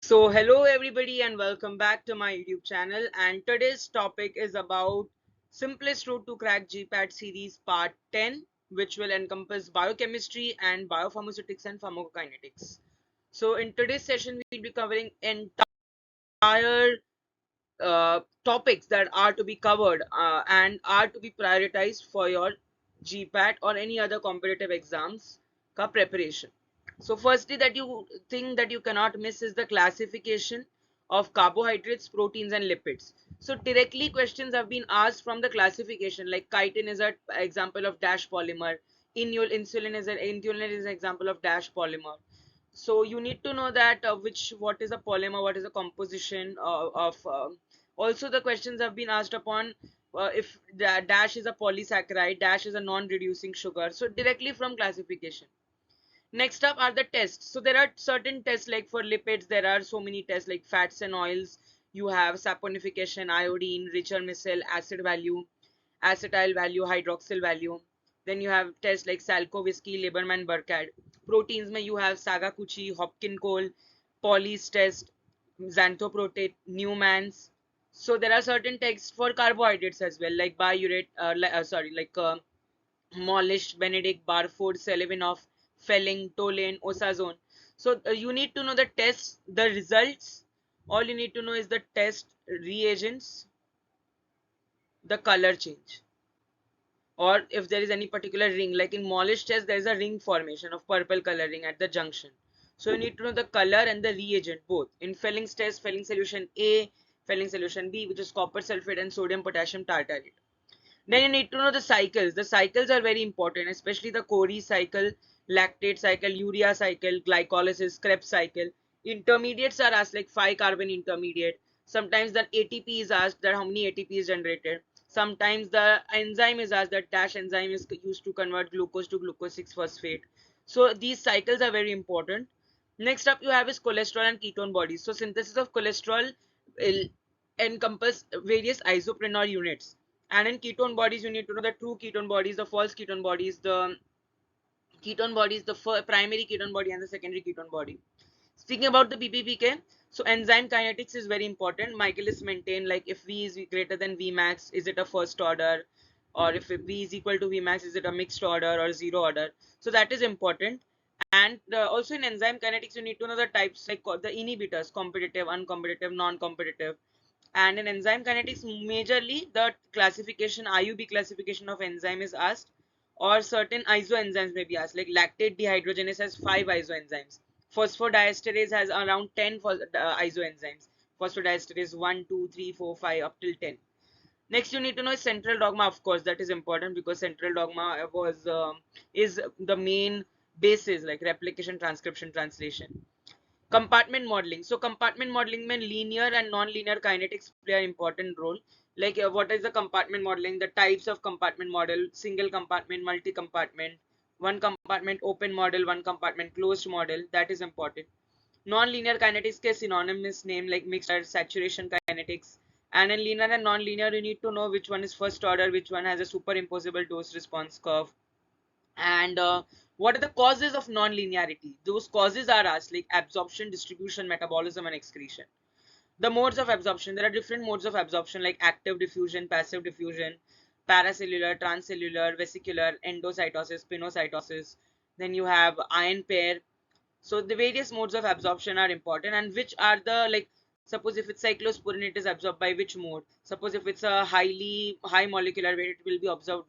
Hello everybody and welcome back to my YouTube channel, and today's topic is about simplest route to crack GPAT series part 10, which will encompass biochemistry and biopharmaceutics and pharmacokinetics. So in today's session we'll be covering entire topics that are to be covered and are to be prioritized for your GPAT or any other competitive exams ka preparation. So firstly, that you think that you cannot miss is the classification of carbohydrates, proteins and lipids. So directly questions have been asked from the classification, like chitin is an example of dash polymer, insulin is an example of dash polymer. So you need to know that what is a polymer, what is the composition of also the questions have been asked upon if the dash is a polysaccharide, dash is a non-reducing sugar. So directly from classification. Next up are the tests. So there are certain tests, like for lipids there are so many tests like fats and oils. You have saponification, iodine, richer micelle, acid value, acetyl value, hydroxyl value. Then you have tests like Salkovsky, Lieberman, Burkhardt. Proteins mein you have Sagakuchi, Hopkin Cole, Pauli's test, Xanthoprotate, Newman's. So there are certain tests for carbohydrates as well, like biurate, Molish, Benedict, Barford, Selivanov, Felling, Tolan, Osazone. So you need to know the tests, the results. All you need to know is the test reagents, the color change, or if there is any particular ring, like in Molish test there is a ring formation of purple coloring at the junction. So you need to know the color and the reagent both. In Felling's test, Felling solution A, Felling solution B, which is copper sulfate and sodium potassium tartarate. Then you need to know the cycles. The cycles are very important, especially the Cori cycle, lactate cycle, urea cycle, glycolysis, Krebs cycle. Intermediates are asked, like 5-carbon intermediate. Sometimes the ATP is asked, that how many ATP is generated. Sometimes the enzyme is asked, that dash enzyme is used to convert glucose to glucose 6-phosphate. So these cycles are very important. Next up you have is cholesterol and ketone bodies. So synthesis of cholesterol will encompass various isopreneur units. And in ketone bodies, you need to know the true ketone bodies, the false ketone bodies, the ketone bodies, the primary ketone body and the secondary ketone body. Speaking about the Bppk, so enzyme kinetics is very important. Michaelis maintained, like if V is greater than Vmax, is it a first order? Or if V is equal to Vmax, is it a mixed order or zero order? So that is important. And also in enzyme kinetics, you need to know the types, like the inhibitors, competitive, uncompetitive, non-competitive. And in enzyme kinetics, majorly the classification, IUB classification of enzyme is asked, or certain isoenzymes may be asked, like lactate dehydrogenase has 5 isoenzymes. Phosphodiesterase has around 10 isoenzymes. Phosphodiesterase 1, 2, 3, 4, 5 up till 10. Next, you need to know is central dogma, of course, that is important because central dogma is the main basis, like replication, transcription, translation. Compartment modeling. So compartment modeling means linear and non-linear kinetics play an important role. Like what is the compartment modeling? The types of compartment model: single compartment, multi-compartment, one compartment open model, one compartment closed model. That is important. Non-linear kinetics के synonymous name like mixed or saturation kinetics. And in linear and non-linear, you need to know which one is first order, which one has a superimposable dose response curve. And what are the causes of non-linearity? Those causes are asked, like absorption, distribution, metabolism and excretion. The modes of absorption, there are different modes of absorption, like active diffusion, passive diffusion, paracellular, transcellular, vesicular, endocytosis, pinocytosis. Then you have ion pair. So the various modes of absorption are important, and which are the, like, suppose if it's cyclosporin, it is absorbed by which mode? Suppose if it's a high molecular weight, it will be absorbed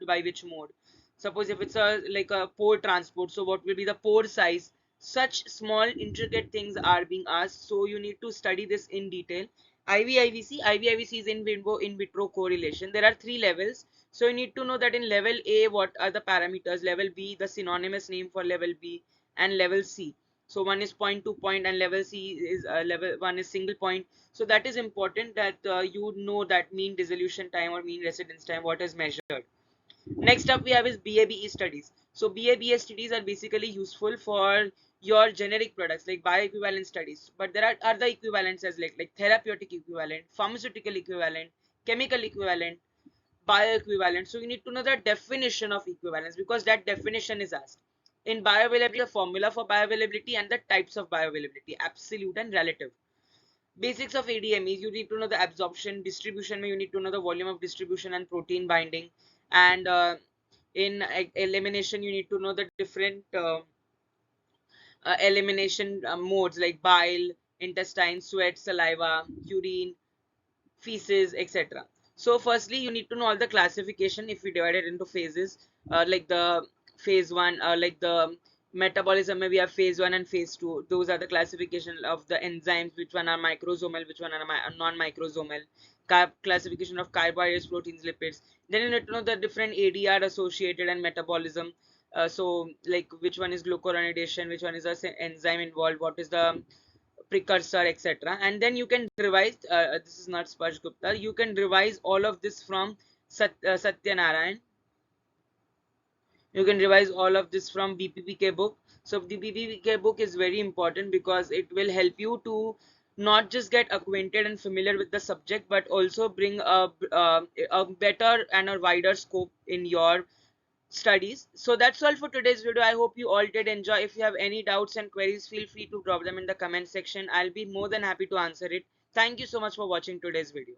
by which mode? Suppose if it's a like a pore transport, so what will be the pore size? Such small intricate things are being asked, so you need to study this in detail. IVIVC is in vitro correlation. There are 3 levels. So you need to know that in level A, what are the parameters, level B, the synonymous name for level B, and level C. So one is point to point and level C is level 1 is single point. So that is important that you know that mean dissolution time or mean residence time, what is measured. Next up we have is BABE studies. So BABE studies are basically useful for your generic products like bioequivalent studies. But there are other equivalents as like therapeutic equivalent, pharmaceutical equivalent, chemical equivalent, bioequivalent. So you need to know the definition of equivalence because that definition is asked. In bioavailability, the formula for bioavailability and the types of bioavailability, absolute and relative. Basics of ADMEs, you need to know the absorption, distribution, you need to know the volume of distribution and protein binding. And in elimination, you need to know the different elimination modes like bile, intestine, sweat, saliva, urine, feces, etc. So firstly, you need to know all the classification if we divide it into phases, like the phase one, like the metabolism, we have phase one and phase two. Those are the classification of the enzymes, which one are microsomal, which one are non-microsomal. Classification of carbohydrates, proteins, lipids. Then you need to know the different ADR associated and metabolism. So like which one is glucuronidation, which one is a enzyme involved, what is the precursor, etc. And then you can revise, this is not Sparsh Gupta, you can revise all of this from Satyanarayan. You can revise all of this from BPPK book. So the BPPK book is very important because it will help you to not just get acquainted and familiar with the subject, but also bring a better and a wider scope in your studies. So that's all for today's video. I hope you all did enjoy. If you have any doubts and queries, feel free to drop them in the comment section. I'll be more than happy to answer it. Thank you so much for watching today's video.